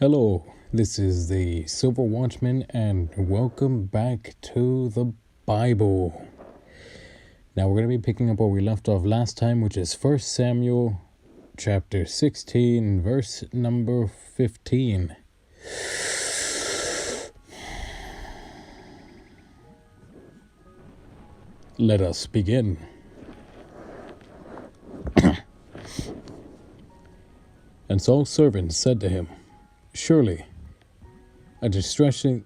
Hello, this is the Silver Watchman, and welcome back to the Bible. Now we're going to be picking up where we left off last time, which is 1 Samuel chapter 16, verse number 15. Let us begin. And Saul's servants said to him, "Surely a distressing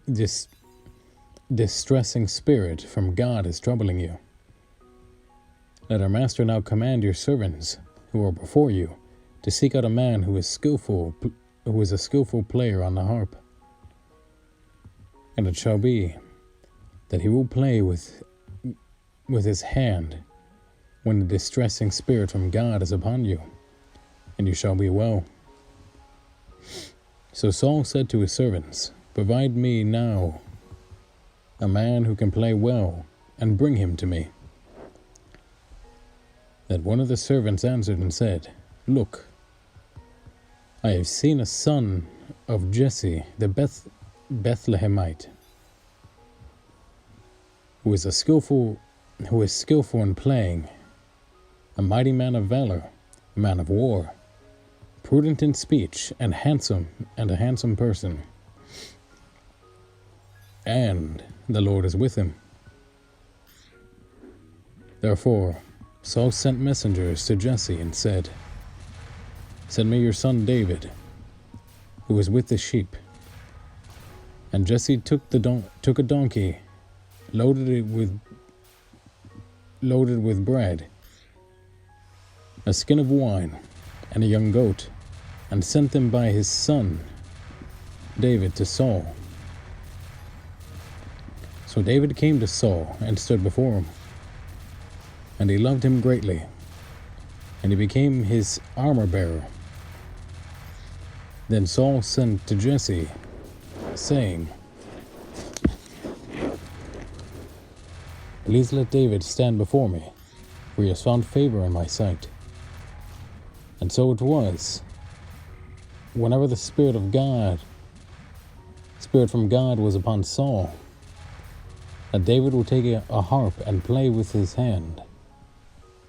spirit from God is troubling you. Let our master now command your servants who are before you to seek out a man who is a skillful player on the harp. And it shall be that he will play with his hand when the distressing spirit from God is upon you, and you shall be well." So Saul said to his servants, "Provide me now a man who can play well, and bring him to me." Then one of the servants answered and said, "Look, I have seen a son of Jesse the Bethlehemite, who is skillful in playing, a mighty man of valor, a man of war, prudent in speech, and a handsome person. And the Lord is with him." Therefore Saul sent messengers to Jesse and said, "Send me your son David, who is with the sheep." And Jesse took a donkey, loaded with bread, a skin of wine, and a young goat, and sent them by his son David to Saul. So David came to Saul and stood before him, and he loved him greatly, and he became his armor-bearer. Then Saul sent to Jesse, saying, "Please let David stand before me, for he has found favor in my sight." And so it was, whenever the Spirit from God was upon Saul, that David would take a harp and play with his hand.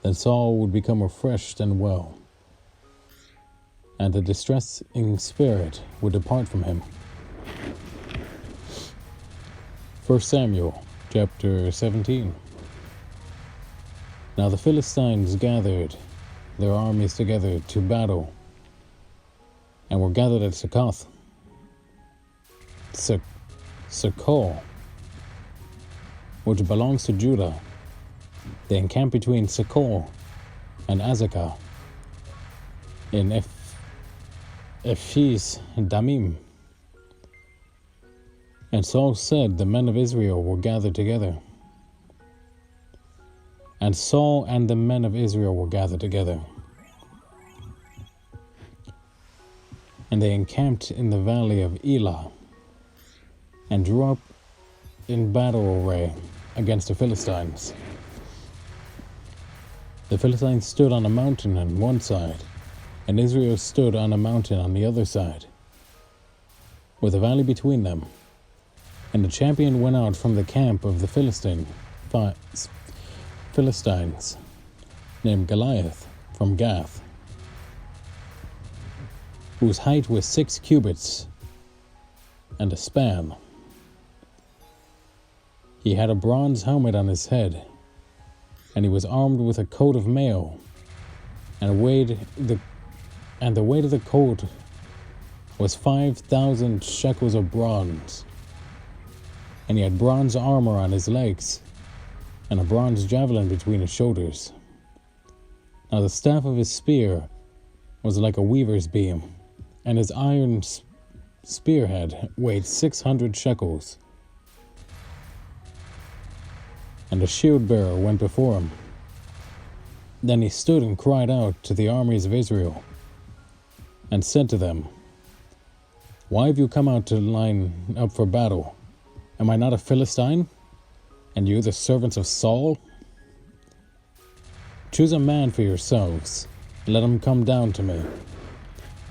Then Saul would become refreshed and well, and the distressing spirit would depart from him. 1 Samuel chapter 17. Now the Philistines gathered their armies together to battle, and were gathered at Succoth. Which belongs to Judah. They encamped between Succoth and Azekah in Ephes Damim. And Saul said, "The men of Israel were gathered together." And Saul and the men of Israel were gathered together. And they encamped in the valley of Elah, and drew up in battle array against the Philistines. The Philistines stood on a mountain on one side, and Israel stood on a mountain on the other side, with a valley between them. And the champion went out from the camp of the Philistines, named Goliath, from Gath, whose height was 6 cubits and a span. He had a bronze helmet on his head, and he was armed with a coat of mail, and the weight of the coat was 5,000 shekels of bronze. And he had bronze armor on his legs, and a bronze javelin between his shoulders. Now the staff of his spear was like a weaver's beam, and his iron spearhead weighed 600 shekels. And a shield-bearer went before him. Then he stood and cried out to the armies of Israel, and said to them, "Why have you come out to line up for battle? Am I not a Philistine, and you the servants of Saul? Choose a man for yourselves, let him come down to me.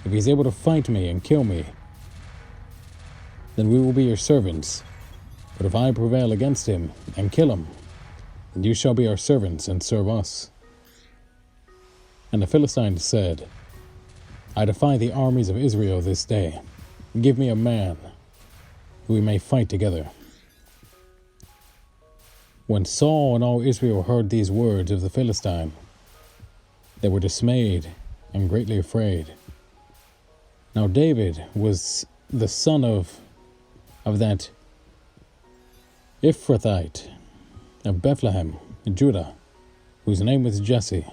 If he is able to fight me and kill me, then we will be your servants. But if I prevail against him and kill him, then you shall be our servants and serve us." And the Philistines said, "I defy the armies of Israel this day. Give me a man, we may fight together." When Saul and all Israel heard these words of the Philistine, they were dismayed and greatly afraid. Now David was the son of that Ephrathite of Bethlehem, Judah, whose name was Jesse,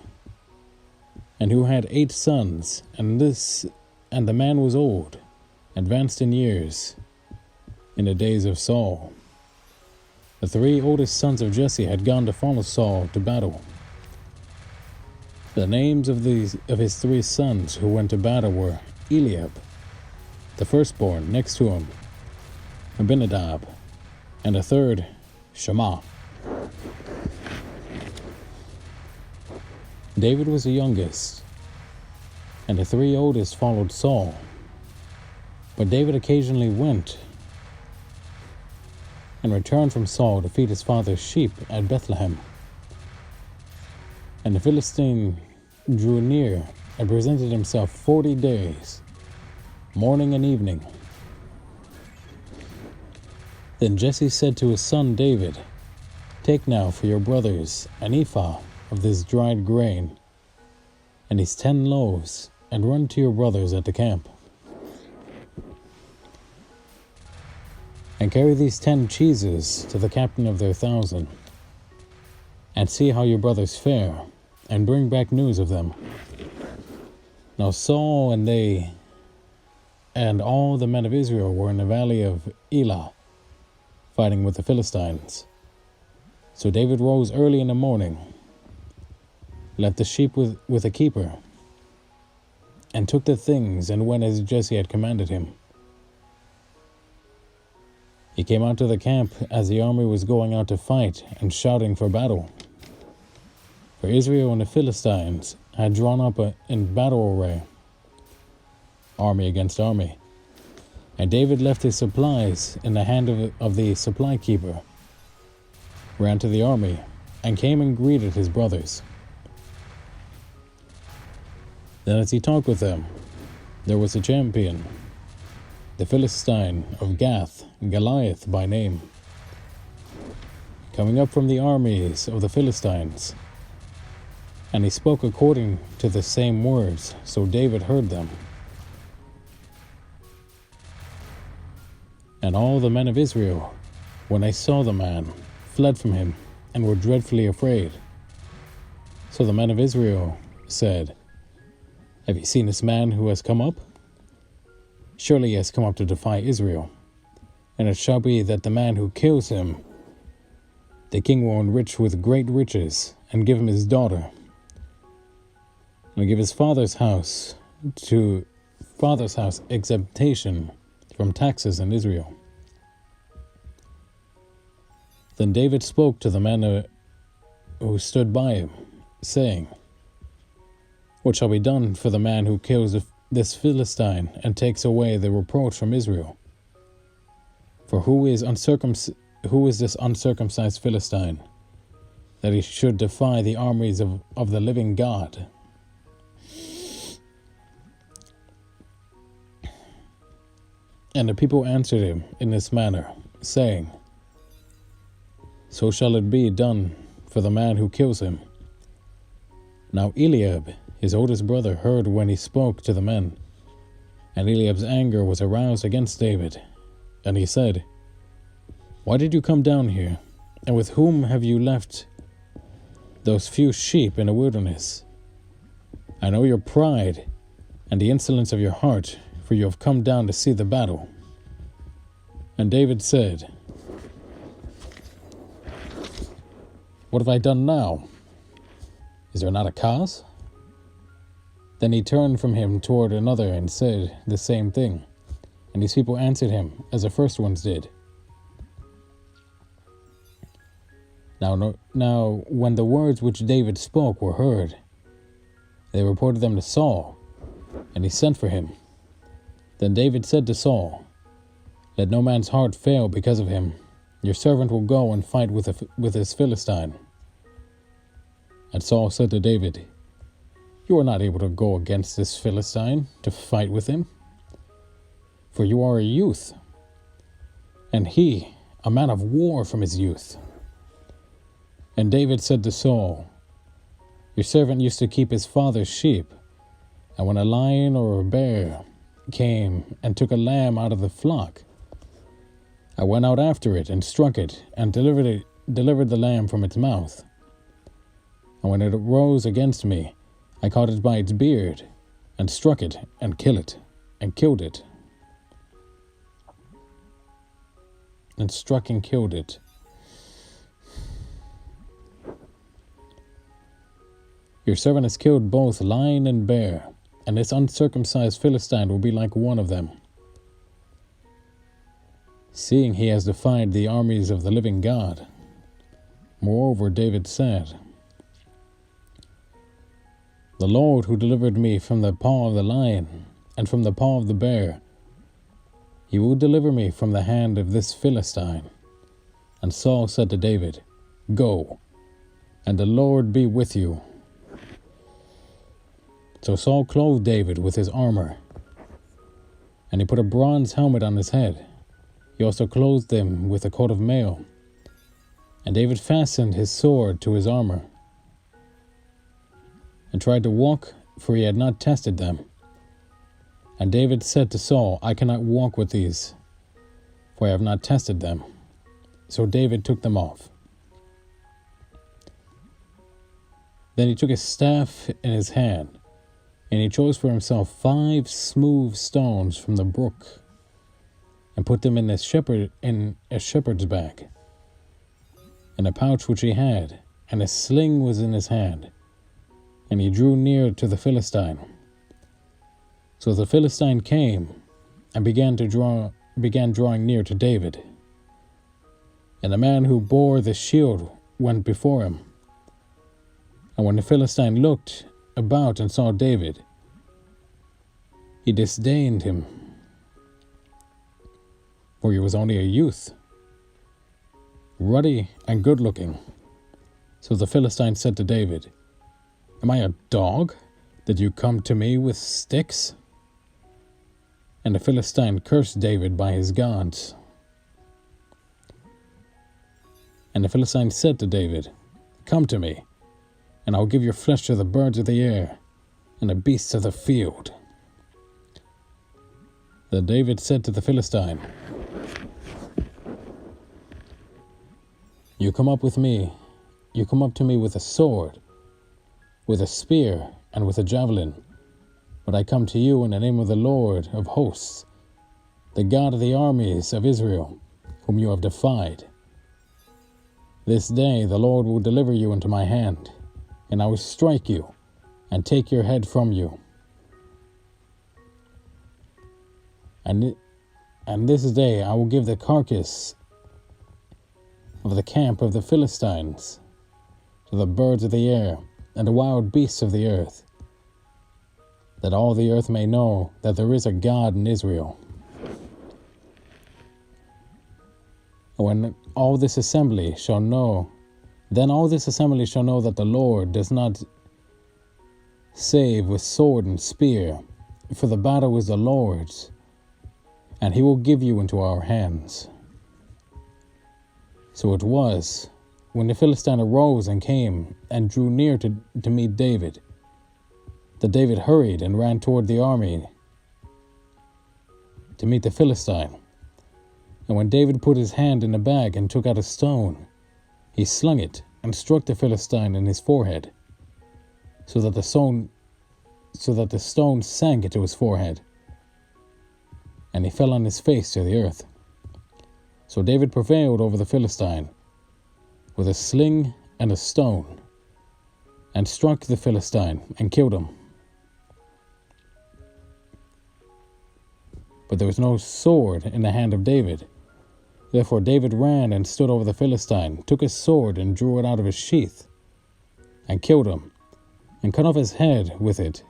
and who had 8 sons, and the man was old, advanced in years, in the days of Saul. The 3 oldest sons of Jesse had gone to follow Saul to battle. The names of his 3 sons who went to battle were Eliab, the firstborn, next to him Abinadab, and the third Shammah. David was the youngest, and the 3 oldest followed Saul. But David occasionally went and returned from Saul to feed his father's sheep at Bethlehem. And the Philistine drew near and presented himself 40 days, morning and evening. Then Jesse said to his son David, "Take now for your brothers an ephah of this dried grain, and these 10 loaves, and run to your brothers at the camp. And carry these 10 cheeses to the captain of their 1,000, and see how your brothers fare, and bring back news of them." Now Saul and all the men of Israel were in the valley of Elah, fighting with the Philistines. So David rose early in the morning, left the sheep with a keeper, and took the things and went as Jesse had commanded him. He came out to the camp as the army was going out to fight and shouting for battle. For Israel and the Philistines had drawn up in battle array, army against army. And David left his supplies in the hand of the supply keeper, ran to the army, and came and greeted his brothers. Then as he talked with them, there was a champion, the Philistine of Gath, Goliath by name, coming up from the armies of the Philistines. And he spoke according to the same words, so David heard them. And all the men of Israel, when they saw the man, fled from him, and were dreadfully afraid. So the men of Israel said, "Have you seen this man who has come up? Surely he has come up to defy Israel. And it shall be that the man who kills him, the king will enrich with great riches, and give him his daughter, and give his father's house exemption from taxes in Israel." Then David spoke to the men who stood by him, saying, "What shall be done for the man who kills this Philistine and takes away the reproach from Israel? For who is this uncircumcised Philistine, that he should defy the armies of the living God?" And the people answered him in this manner, saying, "So shall it be done for the man who kills him." Now Eliab, his oldest brother, heard when he spoke to the men, and Eliab's anger was aroused against David. And he said, "Why did you come down here? And with whom have you left those few sheep in the wilderness? I know your pride and the insolence of your heart, for you have come down to see the battle." And David said, "What have I done now? Is there not a cause?" Then he turned from him toward another and said the same thing. And these people answered him as the first ones did. Now, when the words which David spoke were heard, they reported them to Saul, and he sent for him. Then David said to Saul, Let no man's heart fail because of him. Your servant will go and fight with this Philistine. And Saul said to David, You are not able to go against this Philistine to fight with him, for you are a youth, and he a man of war from his youth. And David said to Saul, Your servant used to keep his father's sheep, and when a lion or a bear came and took a lamb out of the flock, I went out after it and struck it and delivered the lamb from its mouth. And when it rose against me, I caught it by its beard and struck it and killed it. And struck and killed it. Your servant has killed both lion and bear, and this uncircumcised Philistine will be like one of them, seeing he has defied the armies of the living God. Moreover, David said, The Lord who delivered me from the paw of the lion and from the paw of the bear, he will deliver me from the hand of this Philistine. And Saul said to David, Go, and the Lord be with you. So Saul clothed David with his armor, and he put a bronze helmet on his head. He also clothed him with a coat of mail, and David fastened his sword to his armor, and tried to walk, for he had not tested them. And David said to Saul, I cannot walk with these, for I have not tested them. So David took them off. Then he took his staff in his hand, and he chose for himself 5 smooth stones from the brook, and put them in a shepherd's bag, in a pouch which he had, and a sling was in his hand. And he drew near to the Philistine. So the Philistine came and began drawing near to David. And the man who bore the shield went before him. And when the Philistine looked about and saw David, he disdained him, for he was only a youth, ruddy and good-looking. So the Philistine said to David, Am I a dog that you come to me with sticks? And the Philistine cursed David by his gods. And the Philistine said to David, Come to me, and I will give your flesh to the birds of the air and the beasts of the field. Then David said to the Philistine, You come up to me with a sword, with a spear, and with a javelin. But I come to you in the name of the Lord of hosts, the God of the armies of Israel, whom you have defied. This day the Lord will deliver you into my hand, and I will strike you and take your head from you. And this day I will give the carcass of the camp of the Philistines to the birds of the air and the wild beasts of the earth, that all the earth may know that there is a God in Israel. When all this assembly shall know, then all this assembly shall know that the Lord does not save with sword and spear, for the battle is the Lord's, and he will give you into our hands. So it was, when the Philistine arose and came and drew near to meet David, that David hurried and ran toward the army to meet the Philistine. And when David put his hand in the bag and took out a stone, he slung it and struck the Philistine in his forehead, so that the stone sank into his forehead, and he fell on his face to the earth. So David prevailed over the Philistine with a sling and a stone, and struck the Philistine and killed him. But there was no sword in the hand of David. Therefore David ran and stood over the Philistine, took his sword and drew it out of his sheath, and killed him, and cut off his head with it.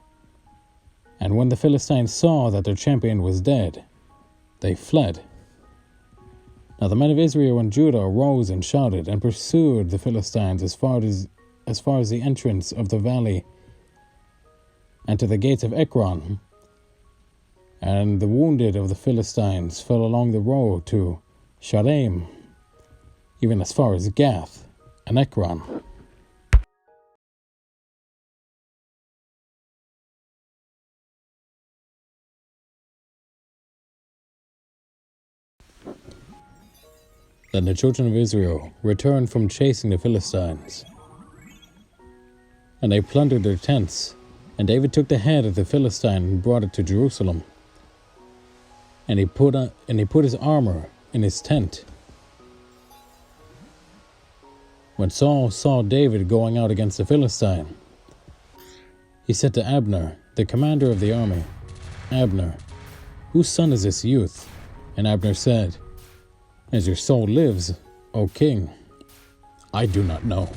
And when the Philistines saw that their champion was dead, they fled Now the men of Israel and Judah arose and shouted and pursued the Philistines as far as the entrance of the valley and to the gates of Ekron. And the wounded of the Philistines fell along the road to Shaaraim, even as far as Gath and Ekron. Then the children of Israel returned from chasing the Philistines, and they plundered their tents. And David took the head of the Philistine and brought it to Jerusalem. And he put his armor in his tent. When Saul saw David going out against the Philistine, he said to Abner, the commander of the army, "Abner, whose son is this youth?" And Abner said, "As your soul lives, O king, I do not know."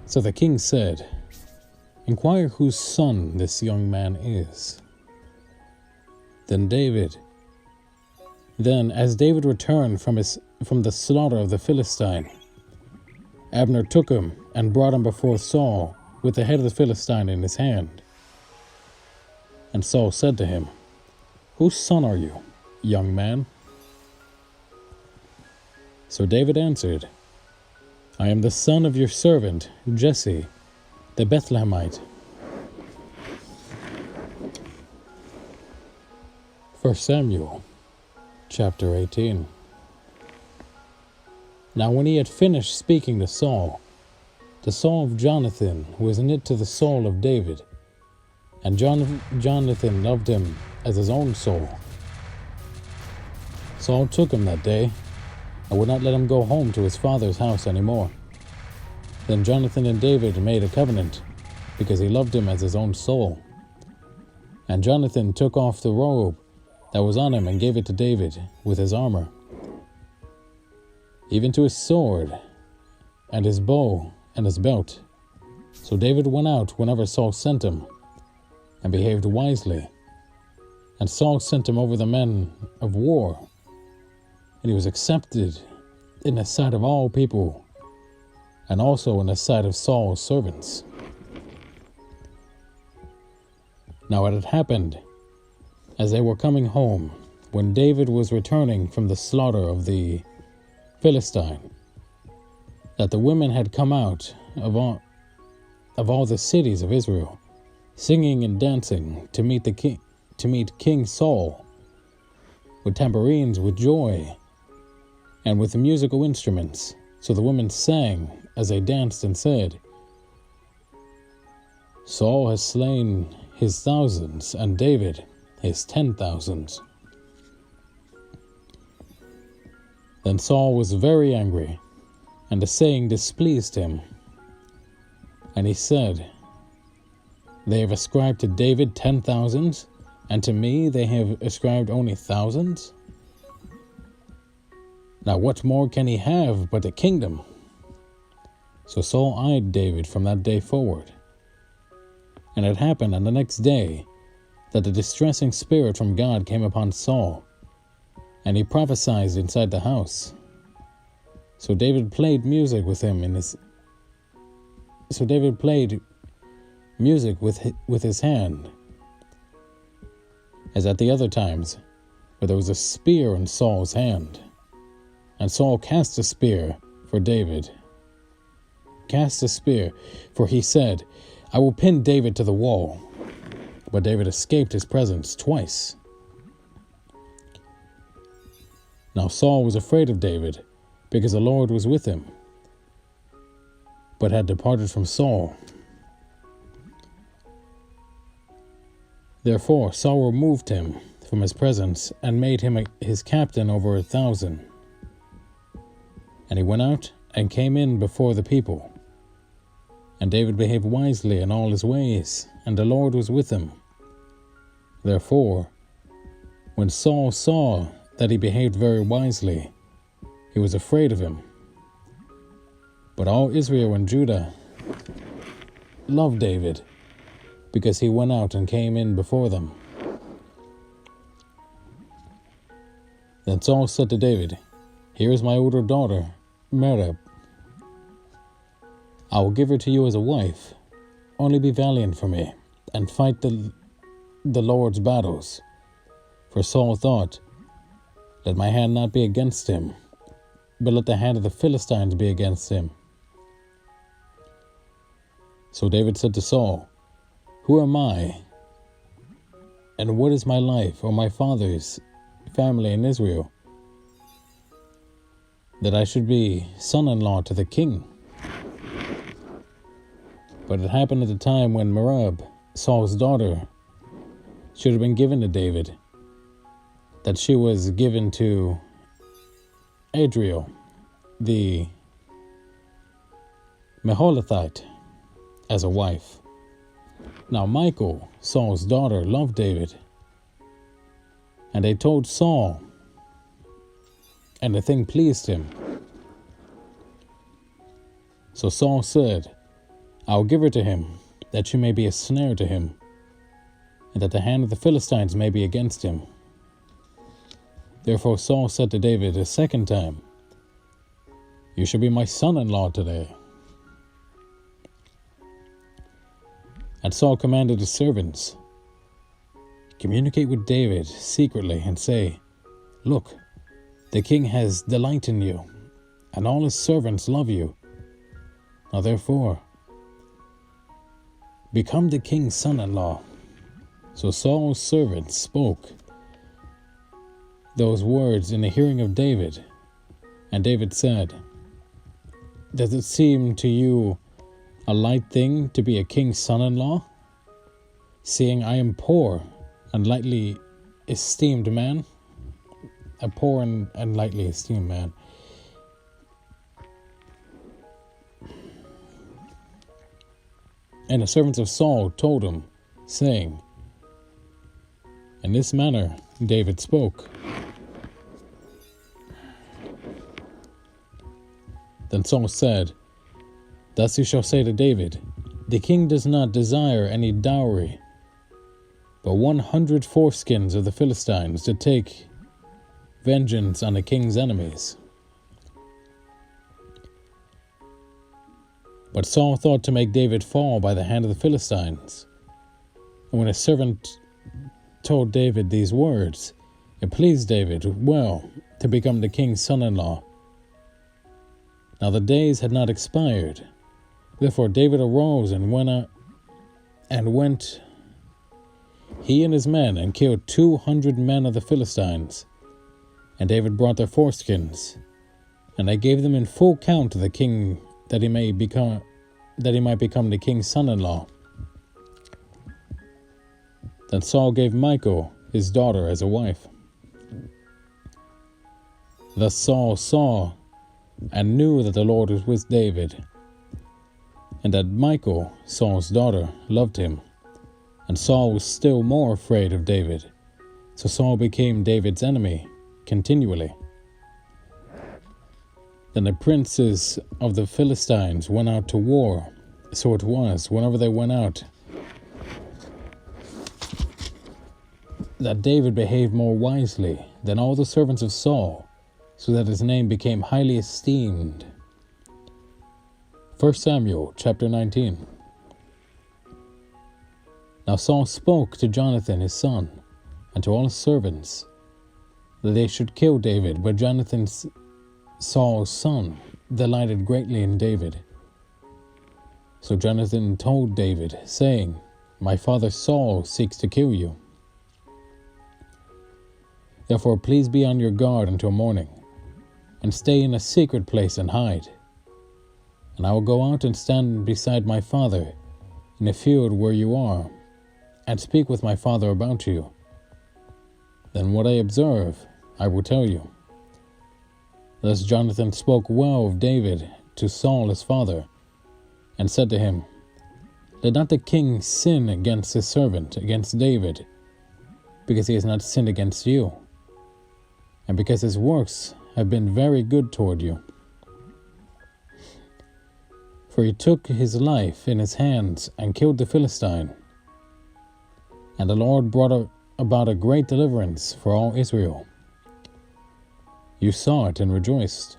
So the king said, "Inquire whose son this young man is." Then as David returned from the slaughter of the Philistine, Abner took him and brought him before Saul with the head of the Philistine in his hand. And Saul said to him, "Whose son are you, young man?" So David answered, "I am the son of your servant Jesse, the Bethlehemite." 1 Samuel chapter 18. Now when he had finished speaking to Saul, the soul of Jonathan was knit to the soul of David, and Jonathan loved him as his own soul. Saul took him that day and would not let him go home to his father's house any more. Then Jonathan and David made a covenant, because he loved him as his own soul. And Jonathan took off the robe that was on him and gave it to David with his armor, even to his sword and his bow and his belt. So David went out whenever Saul sent him, and behaved wisely. And Saul sent him over the men of war, and he was accepted in the sight of all people, and also in the sight of Saul's servants. Now it had happened, as they were coming home, when David was returning from the slaughter of the Philistine, that the women had come out of all the cities of Israel, singing and dancing to meet King Saul, with tambourines, with joy, and with musical instruments. So the women sang as they danced and said, "Saul has slain his thousands, and David his 10,000s." Then Saul was very angry, and the saying displeased him. And he said, "They have ascribed to David 10,000s, and to me they have ascribed only thousands? Now what more can he have but a kingdom?" So Saul eyed David from that day forward. And it happened on the next day that the distressing spirit from God came upon Saul, and he prophesied inside the house. So David played music with his hand, as at the other times, but there was a spear in Saul's hand. And Saul cast a spear for David. Cast a spear, for he said, "I will pin David to the wall." But David escaped his presence twice. Now Saul was afraid of David, because the Lord was with him, but had departed from Saul. Therefore Saul removed him from his presence, and made him his captain over 1,000. And he went out and came in before the people. And David behaved wisely in all his ways, and the Lord was with him. Therefore, when Saul saw that he behaved very wisely, he was afraid of him. But all Israel and Judah loved David, because he went out and came in before them. Then Saul said to David, "Here is my older daughter, Merab. I will give her to you as a wife. Only be valiant for me, and fight the Lord's battles." For Saul thought, "Let my hand not be against him, but let the hand of the Philistines be against him." So David said to Saul, "Who am I, and what is my life or my father's family in Israel, that I should be son-in-law to the king?" But it happened at the time when Merab, Saul's daughter, should have been given to David, that she was given to Adriel, the Meholathite, as a wife. Now Michal, Saul's daughter, loved David, and they told Saul, and the thing pleased him. So Saul said, "I will give her to him, that she may be a snare to him, and that the hand of the Philistines may be against him." Therefore Saul said to David a second time, "You shall be my son-in-law today." And Saul commanded his servants, "Communicate with David secretly and say, 'Look, the king has delight in you, and all his servants love you. Now therefore, become the king's son-in-law." So Saul's servants spoke those words in the hearing of David. And David said, "Does it seem to you a light thing to be a king's son-in-law, seeing I am poor and lightly esteemed man?" A poor and lightly esteemed man. And the servants of Saul told him, saying, in this manner David spoke. Then Saul said, "Thus you shall say to David, the king does not desire any dowry, but 100 foreskins of the Philistines to take vengeance on the king's enemies." But Saul thought to make David fall by the hand of the Philistines. And when a servant told David these words, it pleased David well to become the king's son-in-law. Now the days had not expired. Therefore David arose and went he and his men, and killed 200 men of the Philistines. And David brought their foreskins, and they gave them in full count to the king, that he might become the king's son-in-law. Then Saul gave Michal his daughter as a wife. Thus Saul saw and knew that the Lord was with David, and that Michal, Saul's daughter, loved him. And Saul was still more afraid of David. So Saul became David's enemy continually. Then the princes of the Philistines went out to war. So it was, whenever they went out, that David behaved more wisely than all the servants of Saul, so that his name became highly esteemed. 1 Samuel chapter 19. Now Saul spoke to Jonathan his son, and to all his servants, that they should kill David. But Jonathan, Saul's son, delighted greatly in David. So Jonathan told David, saying, "My father Saul seeks to kill you. Therefore please be on your guard until morning, and stay in a secret place and hide. And I will go out and stand beside my father in the field where you are, and speak with my father about you. Then what I observe, I will tell you." Thus Jonathan spoke well of David to Saul his father, and said to him, "Let not the king sin against his servant, against David, because he has not sinned against you, and because his works have been very good toward you. For he took his life in his hands and killed the Philistine. And the Lord brought about a great deliverance for all Israel. You saw it and rejoiced.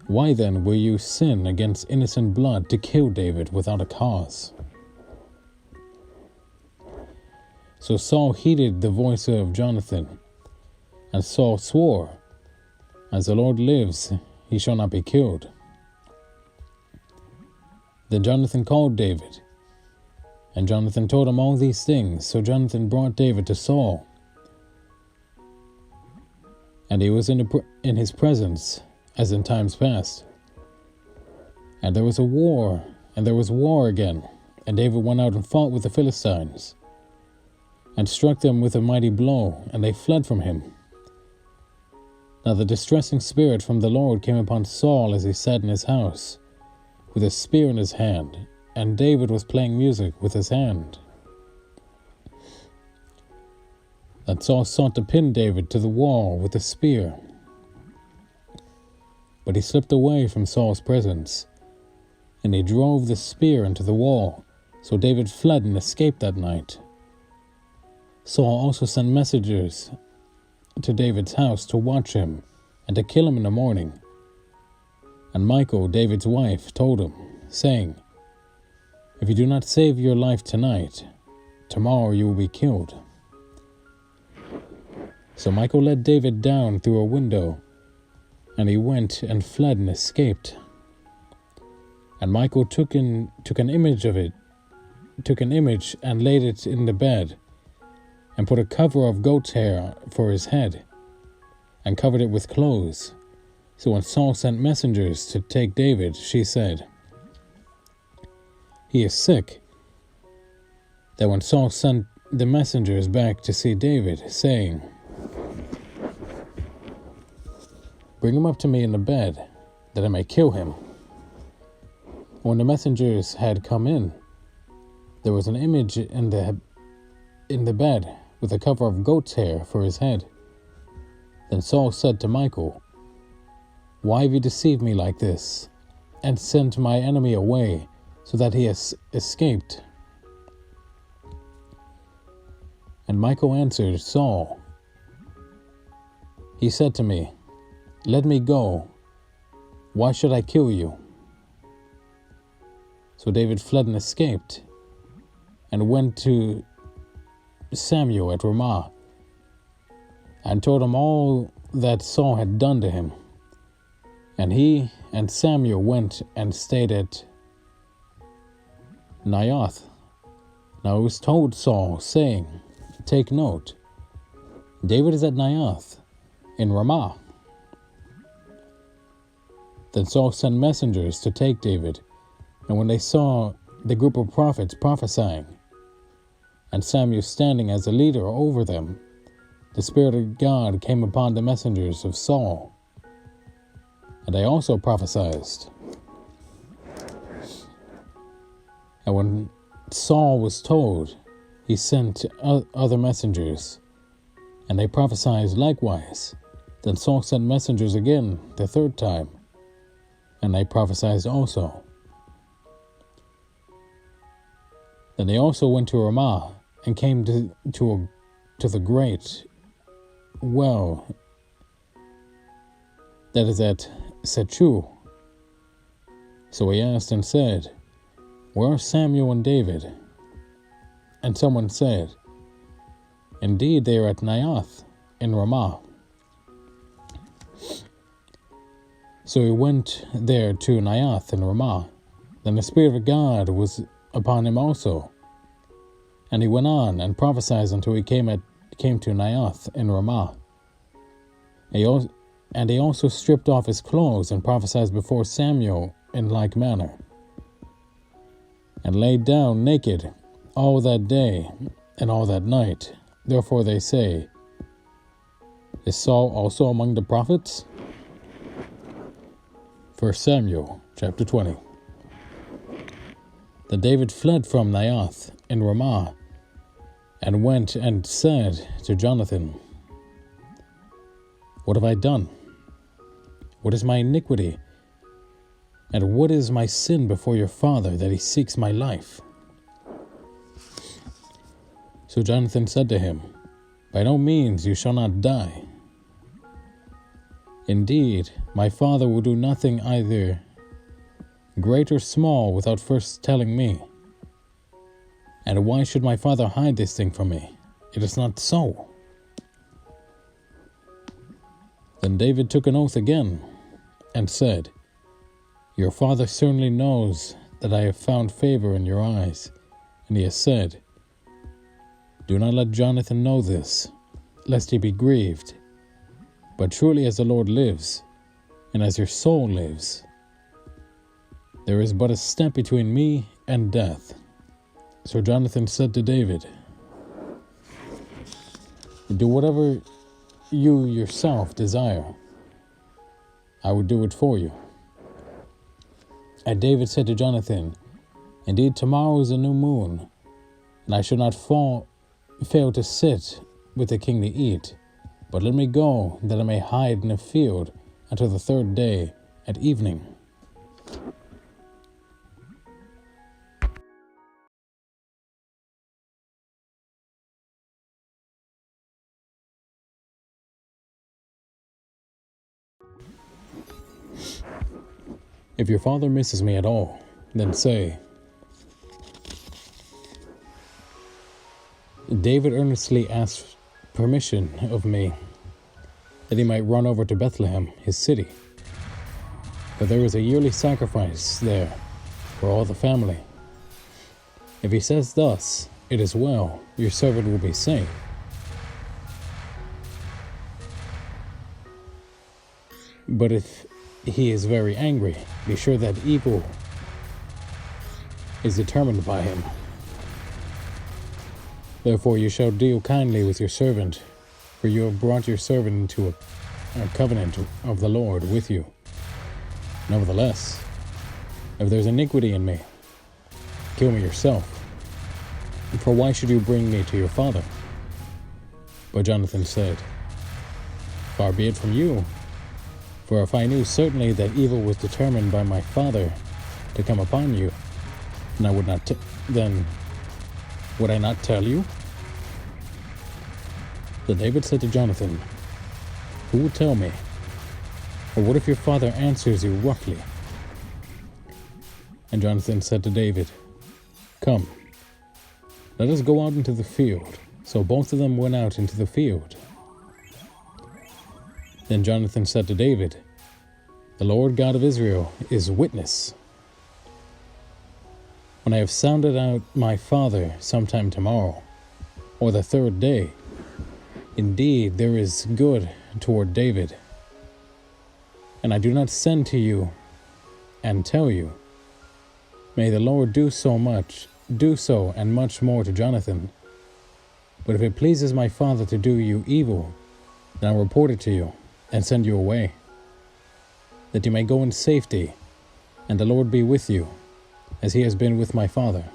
Why then will you sin against innocent blood to kill David without a cause?" So Saul heeded the voice of Jonathan, and Saul swore, "As the Lord lives, he shall not be killed." Then Jonathan called David, and Jonathan told him all these things. So Jonathan brought David to Saul, and he was in his presence as in times past. And there was war again, and David went out and fought with the Philistines, and struck them with a mighty blow, and they fled from him. Now the distressing spirit from the Lord came upon Saul as he sat in his house, with a spear in his hand, and David was playing music with his hand. Then Saul sought to pin David to the wall with a spear, but he slipped away from Saul's presence, and he drove the spear into the wall. So David fled and escaped that night. Saul also sent messengers to David's house to watch him and to kill him in the morning. And Michal, David's wife, told him, saying, "If you do not save your life tonight, tomorrow you will be killed." So Michal let David down through a window, and he went and fled and escaped. And Michal took an image and laid it in the bed, and put a cover of goat's hair for his head, and covered it with clothes. So when Saul sent messengers to take David, she said, "He is sick." Then when Saul sent the messengers back to see David, saying, "Bring him up to me in the bed, that I may kill him." When the messengers had come in, there was an image in the bed with a cover of goat's hair for his head. Then Saul said to Michal, "Why have you deceived me like this, and sent my enemy away, so that he has escaped?" And Michal answered Saul, "He said to me, 'Let me go. Why should I kill you?'" So David fled and escaped, and went to Samuel at Ramah, and told him all that Saul had done to him. And he and Samuel went and stayed at Naioth. Now it was told Saul, saying, "Take note, David is at Naioth in Ramah." Then Saul sent messengers to take David, and when they saw the group of prophets prophesying, and Samuel standing as a leader over them, the Spirit of God came upon the messengers of Saul, and they also prophesied. And when Saul was told, he sent other messengers, and they prophesied likewise. Then Saul sent messengers again the third time, and they prophesied also. Then they also went to Ramah, and came to the great well that is at Sechu. So he asked and said, "Where are Samuel and David?" And someone said, "Indeed, they are at Naioth in Ramah." So he went there to Naioth in Ramah. Then the Spirit of God was upon him also, and he went on and prophesied until he came to Naioth in Ramah. And he also stripped off his clothes and prophesied before Samuel in like manner, and laid down naked all that day and all that night. Therefore they say, "Is Saul also among the prophets?" 1 Samuel chapter 20. Then David fled from Naioth in Ramah, and went and said to Jonathan, "What have I done? What is my iniquity? And what is my sin before your father, that he seeks my life?" So Jonathan said to him, "By no means you shall not die. Indeed, my father will do nothing either great or small without first telling me. And why should my father hide this thing from me? It is not so." Then David took an oath again and said, "Your father certainly knows that I have found favor in your eyes, and he has said, 'Do not let Jonathan know this, lest he be grieved. But truly as the Lord lives, and as your soul lives, there is but a step between me and death.'" So Jonathan said to David, "Do whatever you yourself desire. I will do it for you." And David said to Jonathan, "Indeed, tomorrow is a new moon, and I shall not fail to sit with the king to eat. But let me go, that I may hide in a field until the third day at evening." If your father misses me at all, then say, "David earnestly asked permission of me that he might run over to Bethlehem, his city, for there is a yearly sacrifice there for all the family. If he says thus, 'It is well, your servant will be safe.' But if he is very angry, be sure that evil is determined by him. Therefore you shall deal kindly with your servant, for you have brought your servant into a covenant of the Lord with you. Nevertheless, if there is iniquity in me, kill me yourself. For why should you bring me to your father?" But Jonathan said, "Far be it from you. For if I knew certainly that evil was determined by my father to come upon you, then would I not tell you?" Then David said to Jonathan, "Who will tell me? Or what if your father answers you roughly?" And Jonathan said to David, "Come, let us go out into the field." So both of them went out into the field. Then Jonathan said to David, "The Lord God of Israel is witness. When I have sounded out my father sometime tomorrow, or the third day, indeed there is good toward David. And I do not send to you and tell you, may the Lord do so and much more to Jonathan. But if it pleases my father to do you evil, then I will report it to you and send you away, that you may go in safety, and the Lord be with you, as he has been with my father.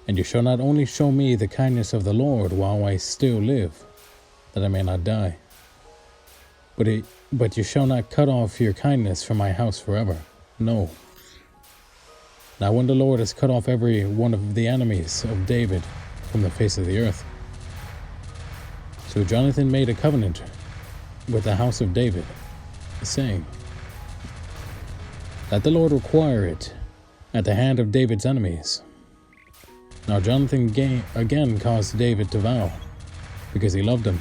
And you shall not only show me the kindness of the Lord while I still live, that I may not die, but you shall not cut off your kindness from my house forever. No. Now when the Lord has cut off every one of the enemies of David from the face of the earth." So Jonathan made a covenant with the house of David, saying, "Let the Lord require it at the hand of David's enemies." Now Jonathan again caused David to vow, because he loved him.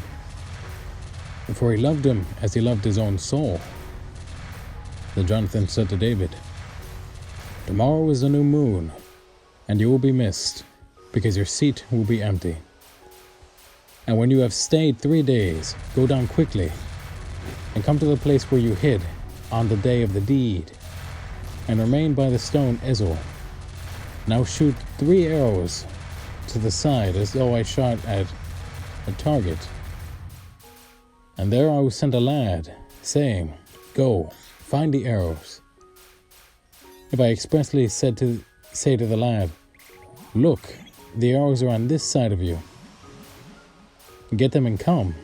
For he loved him as he loved his own soul. Then Jonathan said to David, "Tomorrow is a new moon, and you will be missed, because your seat will be empty. And when you have stayed 3 days, go down quickly, and come to the place where you hid on the day of the deed, and remain by the stone Ezel. Now shoot 3 arrows to the side as though I shot at a target. And there I will send a lad, saying, 'Go, find the arrows.' If I expressly say to the lad, 'Look, the arrows are on this side of you. Get them and come,'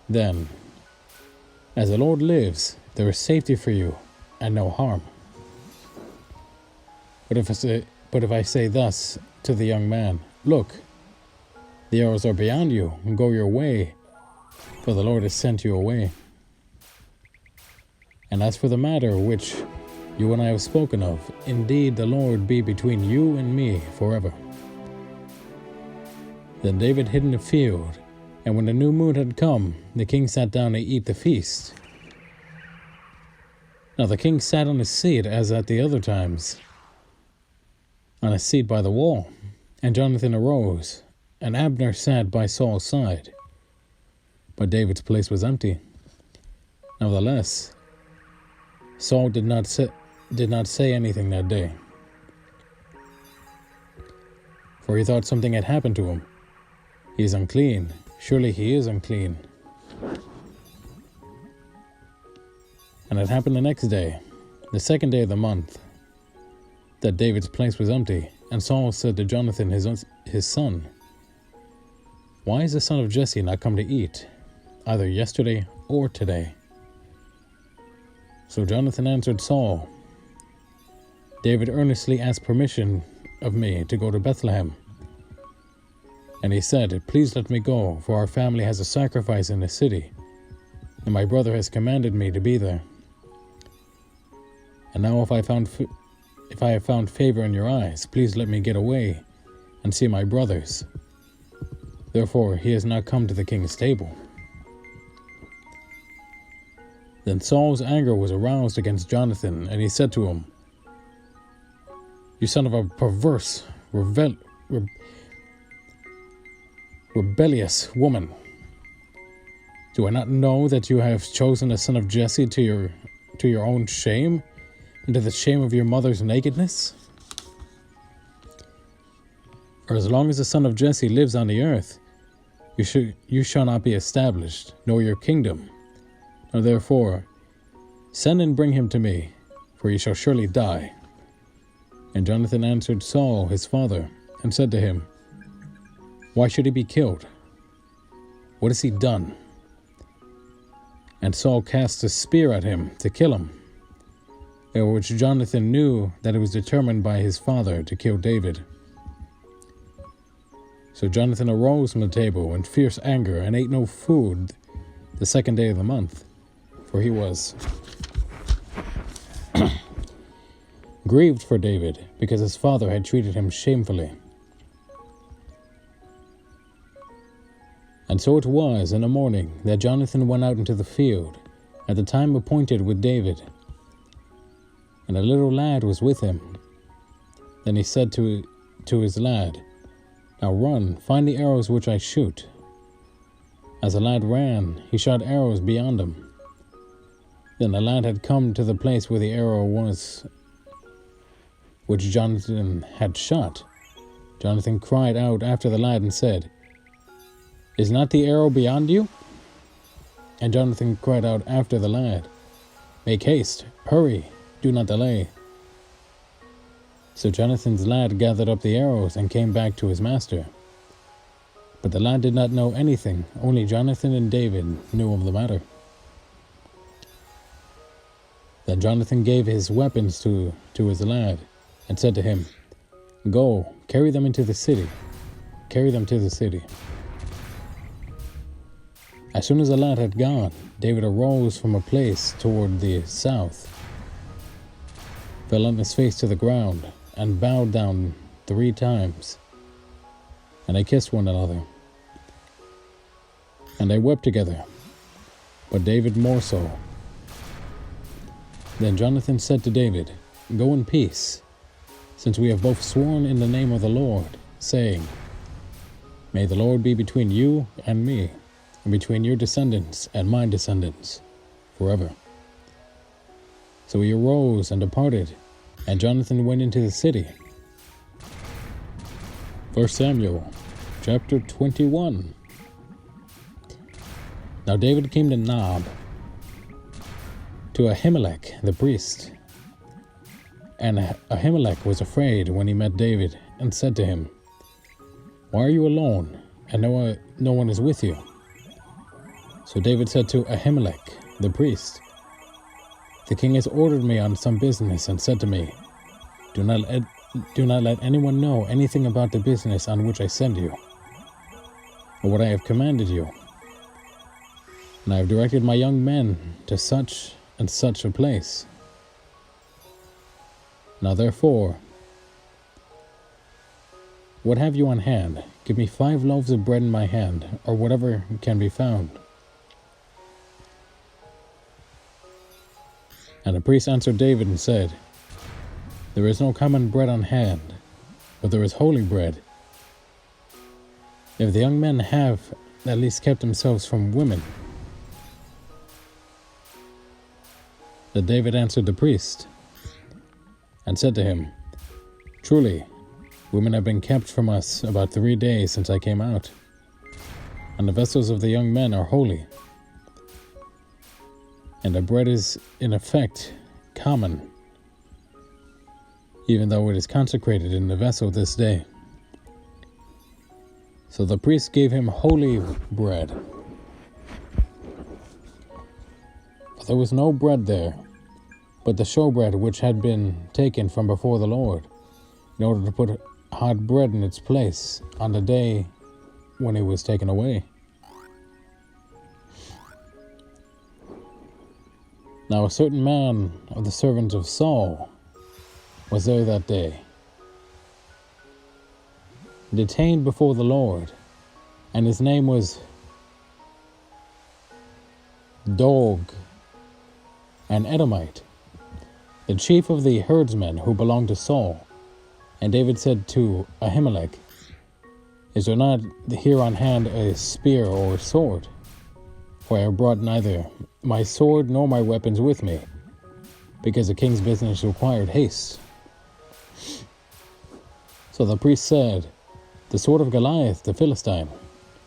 then, as the Lord lives, there is safety for you and no harm. But if I say thus to the young man, 'Look, the arrows are beyond you, and go your way for the Lord has sent you away. And as for the matter which you and I have spoken of, indeed the Lord be between you and me forever." Then David hid in the field, and when the new moon had come, the king sat down to eat the feast. Now the king sat on his seat as at the other times, on a seat by the wall, and Jonathan arose, and Abner sat by Saul's side. But David's place was empty. Nevertheless, Saul did not say anything that day, for he thought something had happened to him. "He is unclean. Surely he is unclean." And it happened the next day, the second day of the month, that David's place was empty. And Saul said to Jonathan his son, "Why is the son of Jesse not come to eat, either yesterday or today?" So Jonathan answered Saul, "David earnestly asked permission of me to go to Bethlehem. And he said, 'Please let me go, for our family has a sacrifice in the city, and my brother has commanded me to be there. And now if I have found favor in your eyes, please let me get away and see my brothers.' Therefore he has not come to the king's table." Then Saul's anger was aroused against Jonathan, and he said to him, "You son of a perverse, rebellious woman. Do I not know that you have chosen the son of Jesse to your own shame, and to the shame of your mother's nakedness? For as long as the son of Jesse lives on the earth, you shall not be established, nor your kingdom. Now therefore, send and bring him to me, for he shall surely die." And Jonathan answered Saul his father, and said to him, "Why should he be killed? What has he done?" And Saul cast a spear at him to kill him, at which Jonathan knew that it was determined by his father to kill David. So Jonathan arose from the table in fierce anger, and ate no food the second day of the month, for he was grieved for David, because his father had treated him shamefully. And so it was in the morning that Jonathan went out into the field at the time appointed with David, and a little lad was with him. Then he said to his lad, "Now run, find the arrows which I shoot." As the lad ran, he shot arrows beyond him. Then the lad had come to the place where the arrow was, which Jonathan had shot. Jonathan cried out after the lad and said, "Is not the arrow beyond you?" And Jonathan cried out after the lad, "Make haste, hurry, do not delay." So Jonathan's lad gathered up the arrows and came back to his master. But the lad did not know anything, only Jonathan and David knew of the matter. Then Jonathan gave his weapons to his lad, and said to him, "Go, carry them to the city. As soon as the lad had gone, David arose from a place toward the south, fell on his face to the ground, and bowed down 3 times. And they kissed one another. And they wept together, but David more so. Then Jonathan said to David, "Go in peace, since we have both sworn in the name of the Lord, saying, 'May the Lord be between you and me, and between your descendants and my descendants, forever.' So he arose and departed, and Jonathan went into the city." 1 Samuel chapter 21. Now David came to Nob, to Ahimelech the priest. And Ahimelech was afraid when he met David, and said to him, "Why are you alone, and no one is with you?" So David said to Ahimelech the priest, "The king has ordered me on some business, and said to me, 'Do not let anyone know anything about the business on which I send you, or what I have commanded you.' and I have directed my young men to such and such a place. Now therefore, what have you on hand? Give me 5 loaves of bread in my hand, or whatever can be found. And the priest answered David and said, There is no common bread on hand, but there is holy bread. If the young men have at least kept themselves from women. Then David answered the priest and said to him, Truly, women have been kept from us about 3 days since I came out, and the vessels of the young men are holy, and the bread is in effect common, even though it is consecrated in the vessel this day. So the priest gave him holy bread. But there was no bread there, but the showbread which had been taken from before the Lord, in order to put hot bread in its place on the day when it was taken away. Now a certain man of the servants of Saul was there that day, detained before the Lord, and his name was Dog, an Edomite, the chief of the herdsmen who belonged to Saul. And David said to Ahimelech, Is there not here on hand a spear or a sword? For I have brought neither my sword nor my weapons with me, because the king's business required haste. So the priest said, The sword of Goliath the Philistine,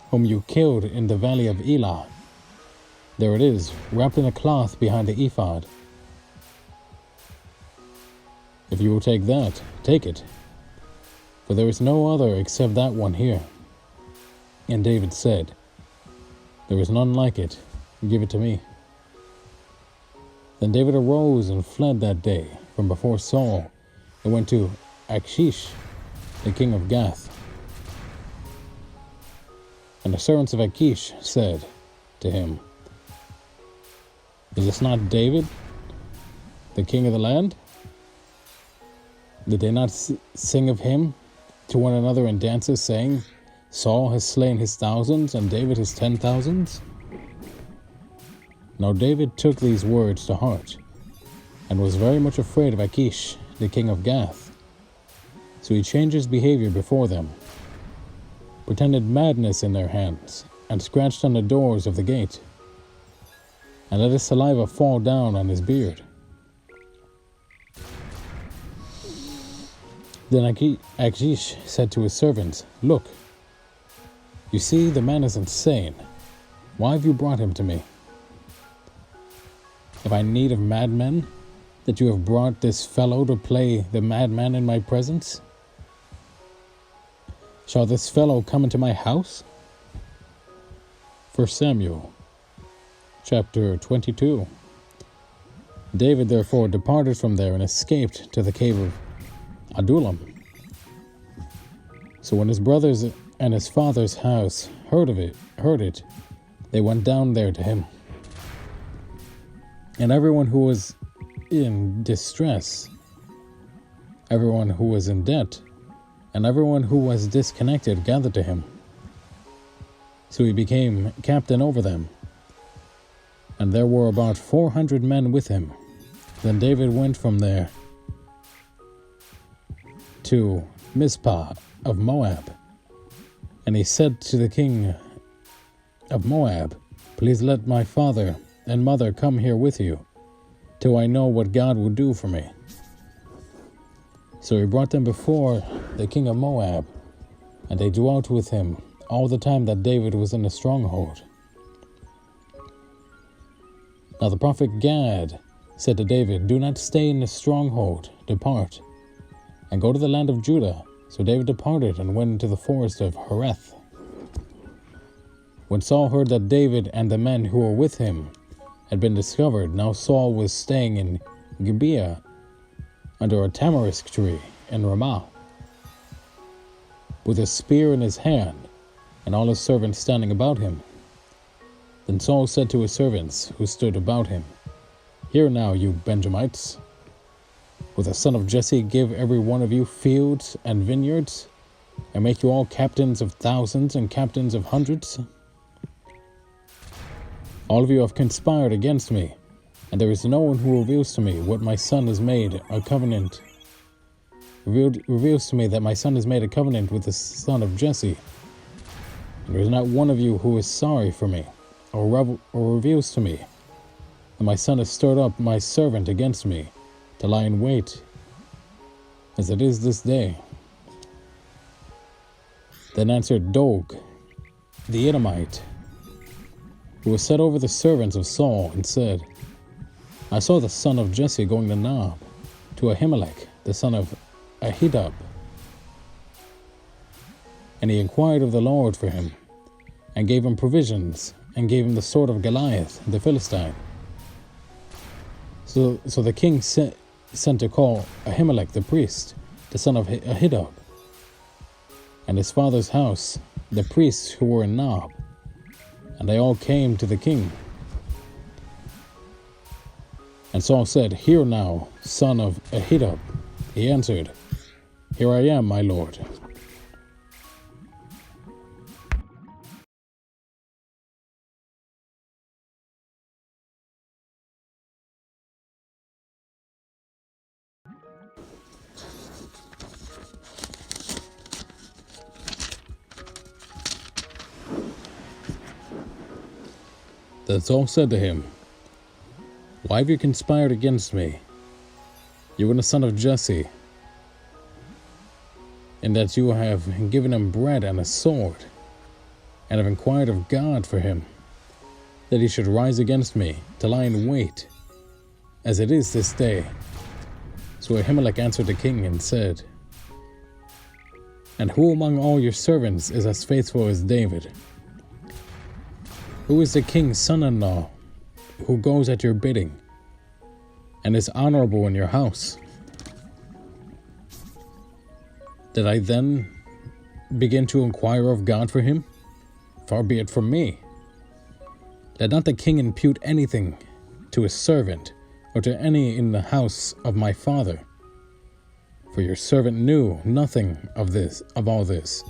whom you killed in the valley of Elah, there it is, wrapped in a cloth behind the ephod. If you will take that, take it, for there is no other except that one here. And David said, There is none like it, give it to me. Then David arose and fled that day from before Saul, and went to Achish, the king of Gath. And the servants of Achish said to him, Is this not David, the king of the land? Did they not sing of him to one another in dances, saying, Saul has slain his thousands, and David his 10,000s? Now David took these words to heart, and was very much afraid of Achish, the king of Gath. So he changed his behavior before them, pretended madness in their hands, and scratched on the doors of the gate, and let his saliva fall down on his beard. Then Achish said to his servants, Look, you see the man is insane. Why have you brought him to me? Have I need of madmen, that you have brought this fellow to play the madman in my presence? Shall this fellow come into my house? 1 Samuel, chapter 22. David therefore departed from there and escaped to the cave of Adullam. So when his brothers and his father's house heard it, they went down there to him. And everyone who was in distress, everyone who was in debt, and everyone who was disconnected gathered to him. So he became captain over them. And there were about 400 men with him. Then David went from there to Mizpah of Moab. And he said to the king of Moab, Please let my father and mother come here with you, till I know what God will do for me. So he brought them before the king of Moab, and they dwelt with him all the time that David was in the stronghold. Now the prophet Gad said to David, Do not stay in the stronghold, depart, and go to the land of Judah. So David departed and went into the forest of Hereth. When Saul heard that David and the men who were with him had been discovered, now Saul was staying in Gibeah under a tamarisk tree in Ramah, with a spear in his hand, and all his servants standing about him. Then Saul said to his servants who stood about him, "Hear now, you Benjamites. Will the son of Jesse give every one of you fields and vineyards, and make you all captains of thousands and captains of hundreds? All of you have conspired against me, and there is no one who reveals to me what my son has made a covenant. Reveals to me that my son has made a covenant with the son of Jesse. And there is not one of you who is sorry for me, or reveals to me that my son has stirred up my servant against me to lie in wait, as it is this day." Then answered Doeg, the Edomite, who was set over the servants of Saul, and said, "I saw the son of Jesse going to Nob, to Ahimelech, the son of Ahitub. And he inquired of the Lord for him, and gave him provisions, and gave him the sword of Goliath, the Philistine. So the king sent to call Ahimelech the priest, the son of Ahitub, and his father's house, the priests who were in Nob, and they all came to the king. And Saul said, "Hear now, son of Ahitub." He answered, "Here I am, my lord." Then Saul said to him, "Why have you conspired against me, you and the son of Jesse, in that you have given him bread and a sword, and have inquired of God for him, that he should rise against me to lie in wait, as it is this day?" So Ahimelech answered the king and said, "And who among all your servants is as faithful as David? Who is the king's son-in-law who goes at your bidding, and is honorable in your house? Did I then begin to inquire of God for him? Far be it from me. Let not the king impute anything to his servant, or to any in the house of my father. For your servant knew nothing of all this,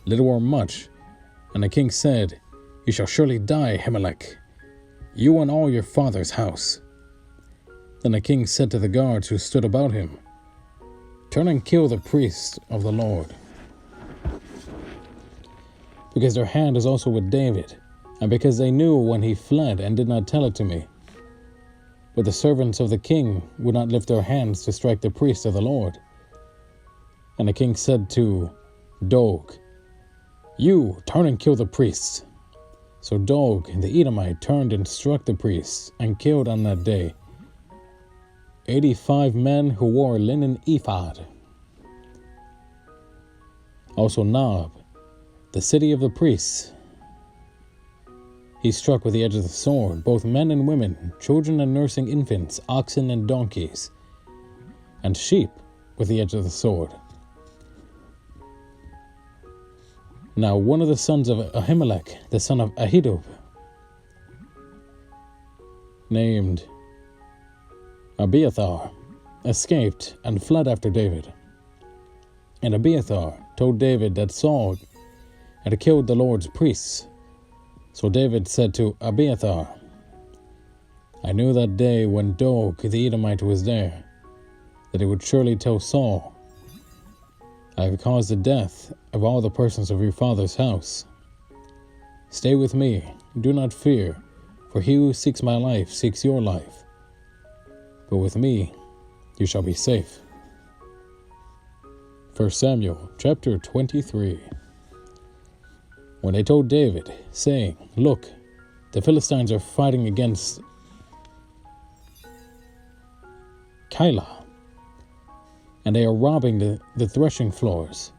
little or much." And the king said, "You shall surely die, Ahimelech, you and all your father's house." Then the king said to the guards who stood about him, "Turn and kill the priest of the Lord, because their hand is also with David, and because they knew when he fled and did not tell it to me. But the servants of the king would not lift their hands to strike the priest of the Lord." And the king said to Doeg, "You turn and kill the priests." So Doeg the Edomite turned and struck the priests, and killed on that day 85 men who wore a linen ephod. Also Nob, the city of the priests, he struck with the edge of the sword, both men and women, children and nursing infants, oxen and donkeys, and sheep with the edge of the sword. Now one of the sons of Ahimelech, the son of Ahitub, named Abiathar, escaped and fled after David. And Abiathar told David that Saul had killed the Lord's priests. So David said to Abiathar, "I knew that day when Doeg the Edomite was there, that he would surely tell Saul, I have caused the death of all the persons of your father's house. Stay with me, do not fear, for he who seeks my life seeks your life. But with me you shall be safe." 1 Samuel chapter 23. When they told David, saying, "Look, the Philistines are fighting against Keilah, and they are robbing the threshing floors."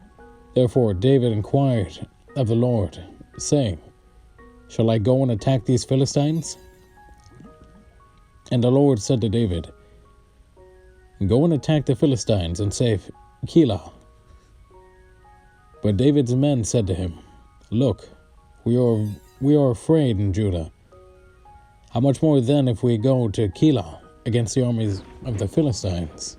Therefore David inquired of the Lord, saying, "Shall I go and attack these Philistines?" And the Lord said to David, "Go and attack the Philistines and save Keilah." But David's men said to him, "Look, we are afraid in Judah, How much more then if we go to Keilah against the armies of the Philistines?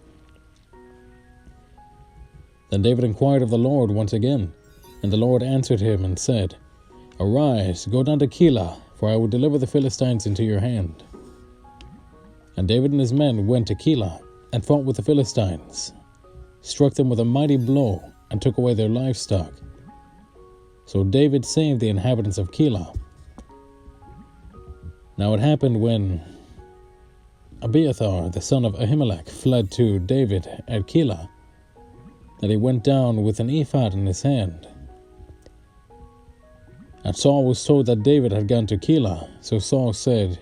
Then David inquired of the Lord once again, and the Lord answered him and said, Arise, go down to Keilah, for I will deliver the Philistines into your hand. And David and his men went to Keilah, and fought with the Philistines, struck them with a mighty blow, and took away their livestock. So David saved the inhabitants of Keilah. Now it happened when Abiathar, the son of Ahimelech, fled to David at Keilah, that he went down with an ephod in his hand. And Saul was told that David had gone to Keilah, so Saul said,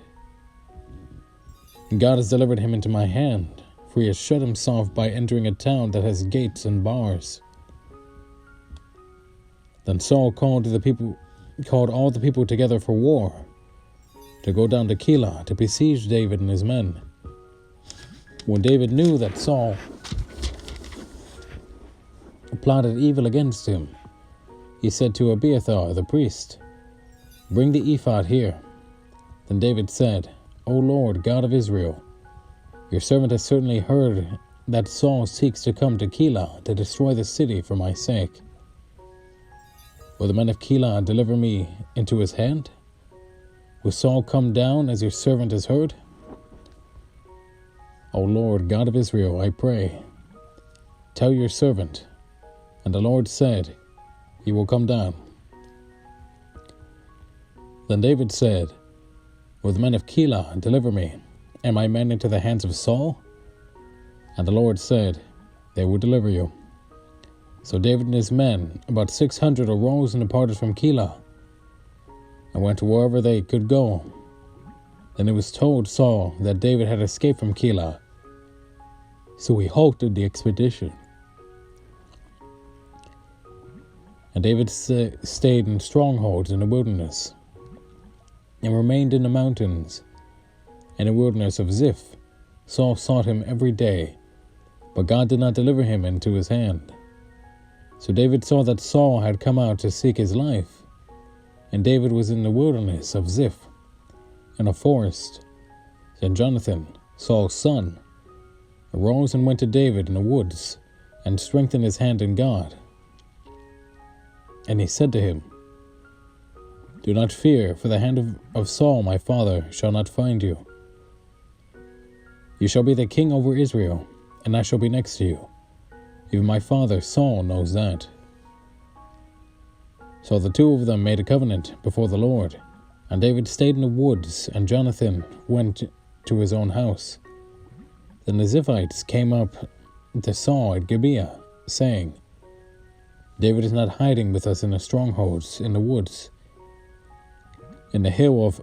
God has delivered him into my hand, for he has shut himself by entering a town that has gates and bars. Then Saul called all the people together for war, to go down to Keilah to besiege David and his men. When David knew that Saul plotted evil against him, he said to Abiathar the priest, Bring the ephod here. Then David said, O Lord, God of Israel, your servant has certainly heard that Saul seeks to come to Keilah to destroy the city for my sake. Will the men of Keilah deliver me into his hand? Will Saul come down as your servant has heard? O Lord, God of Israel, I pray, tell your servant. And the Lord said, He will come down. Then David said, Will the men of Keilah deliver me and my men into the hands of Saul? And the Lord said, They will deliver you. So David and his men, about 600, arose and departed from Keilah, and went to wherever they could go. Then it was told Saul that David had escaped from Keilah, so he halted the expedition. And David stayed in strongholds in the wilderness, and remained in the mountains. In the wilderness of Ziph, Saul sought him every day, but God did not deliver him into his hand. So David saw that Saul had come out to seek his life, and David was in the wilderness of Ziph, in a forest. Then Jonathan, Saul's son, arose and went to David in the woods, and strengthened his hand in God. And he said to him, Do not fear, for the hand of Saul my father shall not find you. You shall be the king over Israel, and I shall be next to you. Even my father Saul knows that. So the two of them made a covenant before the Lord, and David stayed in the woods, and Jonathan went to his own house. Then the Ziphites came up to Saul at Gibeah, saying, David is not hiding with us in the strongholds in the woods, in the hill of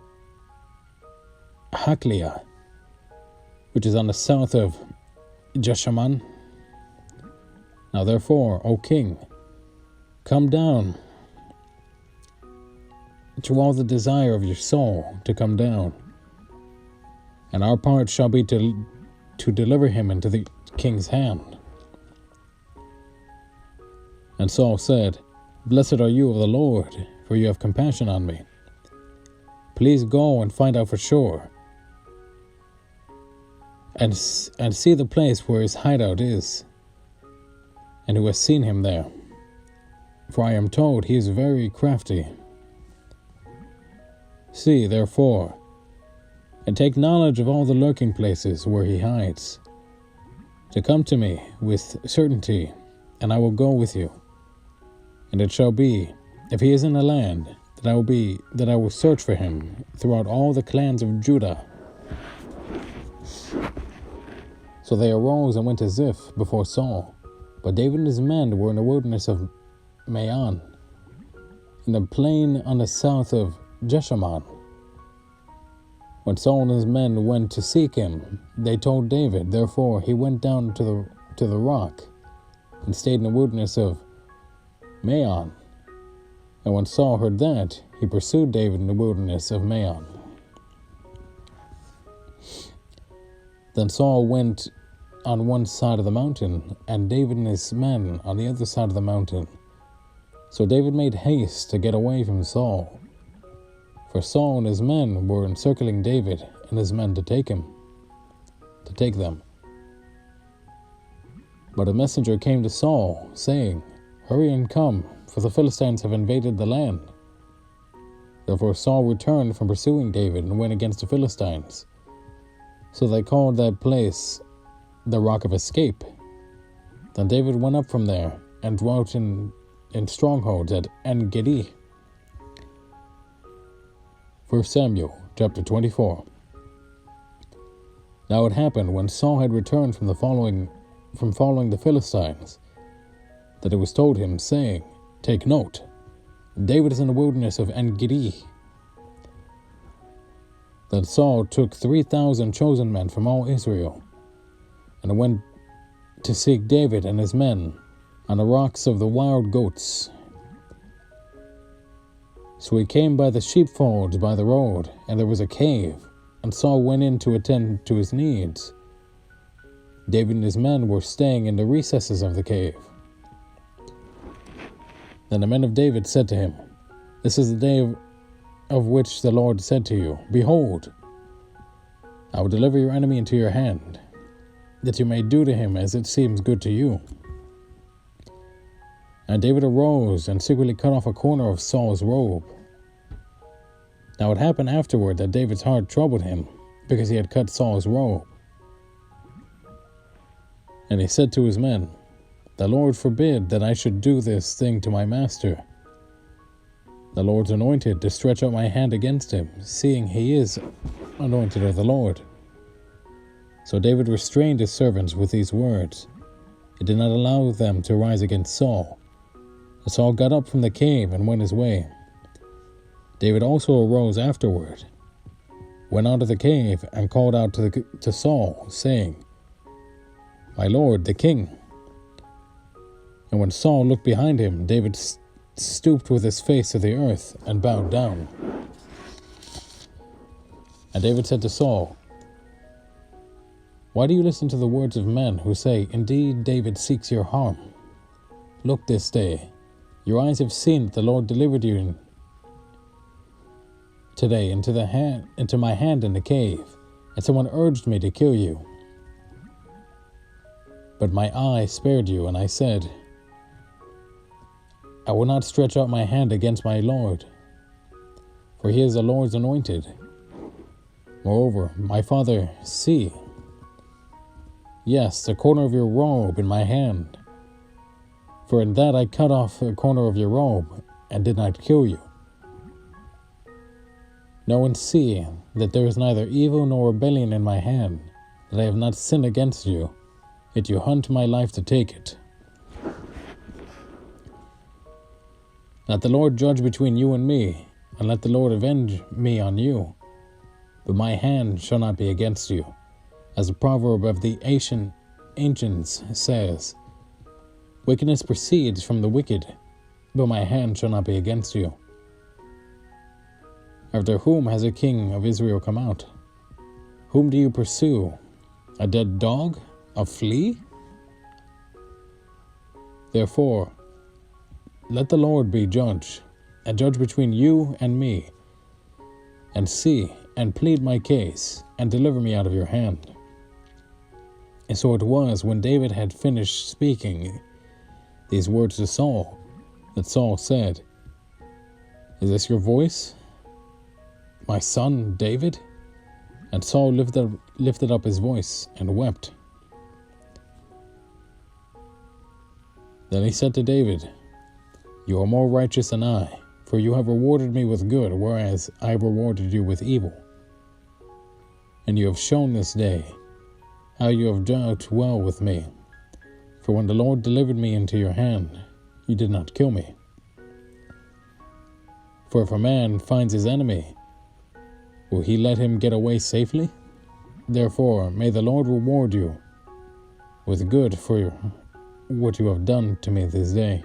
Hakliah, which is on the south of Jeshaman. Now therefore, O king, come down to all the desire of your soul to come down, and our part shall be to deliver him into the king's hand. And Saul said, Blessed are you of the Lord, for you have compassion on me. Please go and find out for sure, and see the place where his hideout is, and who has seen him there. For I am told he is very crafty. See, therefore, and take knowledge of all the lurking places where he hides, to come to me with certainty, and I will go with you. And it shall be, if he is in the land, that I will search for him throughout all the clans of Judah. So they arose and went to Ziph before Saul, but David and his men were in the wilderness of Maon, in the plain on the south of Jeshaman. When Saul and his men went to seek him, they told David. Therefore he went down to the rock, and stayed in the wilderness of Maon. And when Saul heard that, he pursued David in the wilderness of Maon. Then Saul went on one side of the mountain, and David and his men on the other side of the mountain. So David made haste to get away from Saul, For Saul and his men were encircling David and his men to take them. But a messenger came to Saul, saying, "Hurry and come, for the Philistines have invaded the land." Therefore Saul returned from pursuing David and went against the Philistines. So they called that place the Rock of Escape. Then David went up from there and dwelt in strongholds at En-Gedi. 1 Samuel chapter 24. Now it happened, when Saul had returned from following the Philistines, that it was told him, saying, "Take note, David is in the wilderness of En-Gedi." Then Saul took 3,000 chosen men from all Israel, and went to seek David and his men on the rocks of the wild goats. So he came by the sheepfolds by the road, and there was a cave, and Saul went in to attend to his needs. David and his men were staying in the recesses of the cave. Then the men of David said to him, "This is the day of which the Lord said to you, Behold, I will deliver your enemy into your hand, that you may do to him as it seems good to you." And David arose and secretly cut off a corner of Saul's robe. Now it happened afterward that David's heart troubled him, because he had cut Saul's robe. And he said to his men, "The Lord forbid that I should do this thing to my master, the Lord's anointed, to stretch out my hand against him, seeing he is anointed of the Lord." So David restrained his servants with these words. He did not allow them to rise against Saul. And Saul got up from the cave and went his way. David also arose afterward, went out of the cave, and called out to Saul, saying, "My lord, the king." And when Saul looked behind him, David stooped with his face to the earth and bowed down. And David said to Saul, "Why do you listen to the words of men who say, 'Indeed, David seeks your harm'? Look this day, your eyes have seen that the Lord delivered you today into my hand in the cave, and someone urged me to kill you. But my eye spared you, and I said, I will not stretch out my hand against my Lord, for he is the Lord's anointed. Moreover, my father, see, yes, the corner of your robe in my hand, for in that I cut off the corner of your robe, and did not kill you. Know and see that there is neither evil nor rebellion in my hand, that I have not sinned against you, yet you hunt my life to take it. Let the Lord judge between you and me, and let the Lord avenge me on you. But my hand shall not be against you. As the proverb of the ancients says, wickedness proceeds from the wicked, but my hand shall not be against you. After whom has a king of Israel come out? Whom do you pursue? A dead dog? A flea? Therefore, let the Lord be judge, and judge between you and me, and see, and plead my case, and deliver me out of your hand. And so it was, when David had finished speaking these words to Saul, that Saul said, Is this your voice, my son David? And Saul lifted up his voice and wept. Then he said to David, You are more righteous than I, for you have rewarded me with good, whereas I rewarded you with evil. And you have shown this day how you have dealt well with me. For when the Lord delivered me into your hand, you did not kill me. For if a man finds his enemy, will he let him get away safely? Therefore, may the Lord reward you with good for what you have done to me this day.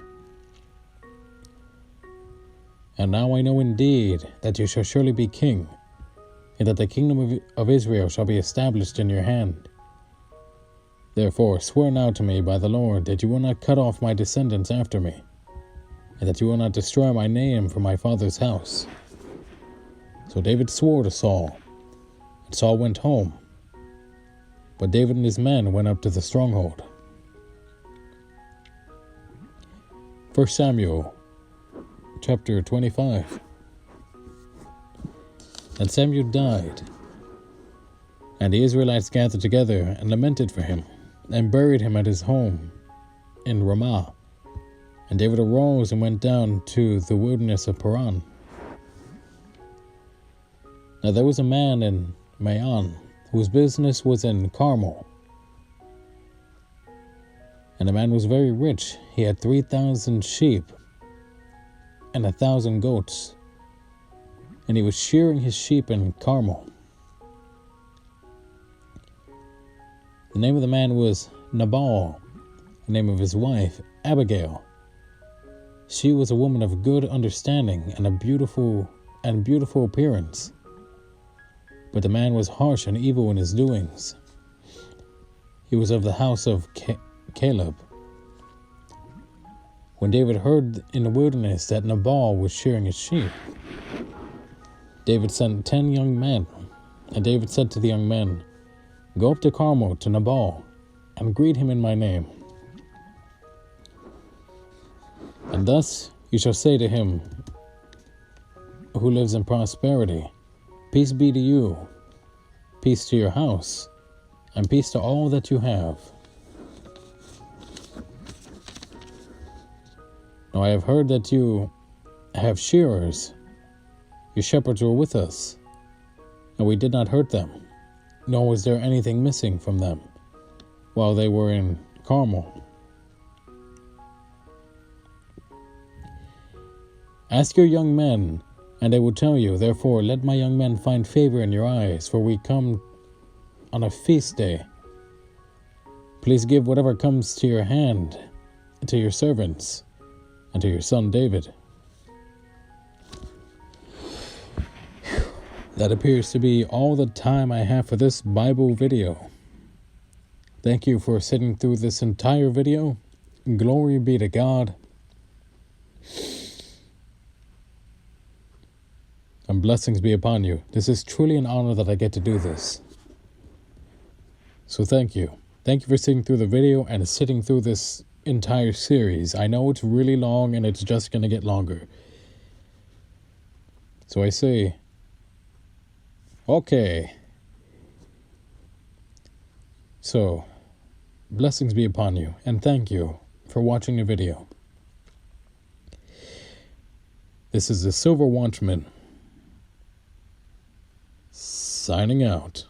And now I know indeed that you shall surely be king, and that the kingdom of Israel shall be established in your hand. Therefore swear now to me by the Lord that you will not cut off my descendants after me, and that you will not destroy my name from my father's house. So David swore to Saul, and Saul went home. But David and his men went up to the stronghold. 1 Samuel chapter 25. And Samuel died, and the Israelites gathered together and lamented for him, and buried him at his home in Ramah. And David arose and went down to the wilderness of Paran. Now there was a man in Maon, whose business was in Carmel. And the man was very rich. He had 3,000 sheep and 1,000 goats. And he was shearing his sheep in Carmel. The name of the man was Nabal, the name of his wife, Abigail. She was a woman of good understanding and a beautiful appearance. But the man was harsh and evil in his doings. He was of the house of Caleb. When David heard in the wilderness that Nabal was shearing his sheep, David sent 10 young men. And David said to the young men, "Go up to Carmel to Nabal, and greet him in my name. And thus you shall say to him who lives in prosperity, Peace be to you, peace to your house, and peace to all that you have. Now I have heard that you have shearers. Your shepherds were with us, and we did not hurt them, nor was there anything missing from them while they were in Carmel. Ask your young men, and they will tell you. Therefore, let my young men find favor in your eyes, for we come on a feast day. Please give whatever comes to your hand to your servants and to your son David." That appears to be all the time I have for this Bible video. Thank you for sitting through this entire video. Glory be to God. And blessings be upon you. This is truly an honor that I get to do this. So thank you. Thank you for sitting through the video and sitting through this entire series. I know it's really long and it's just going to get longer. So I say, okay. So, blessings be upon you, and thank you for watching the video. This is the Silver Watchman, signing out.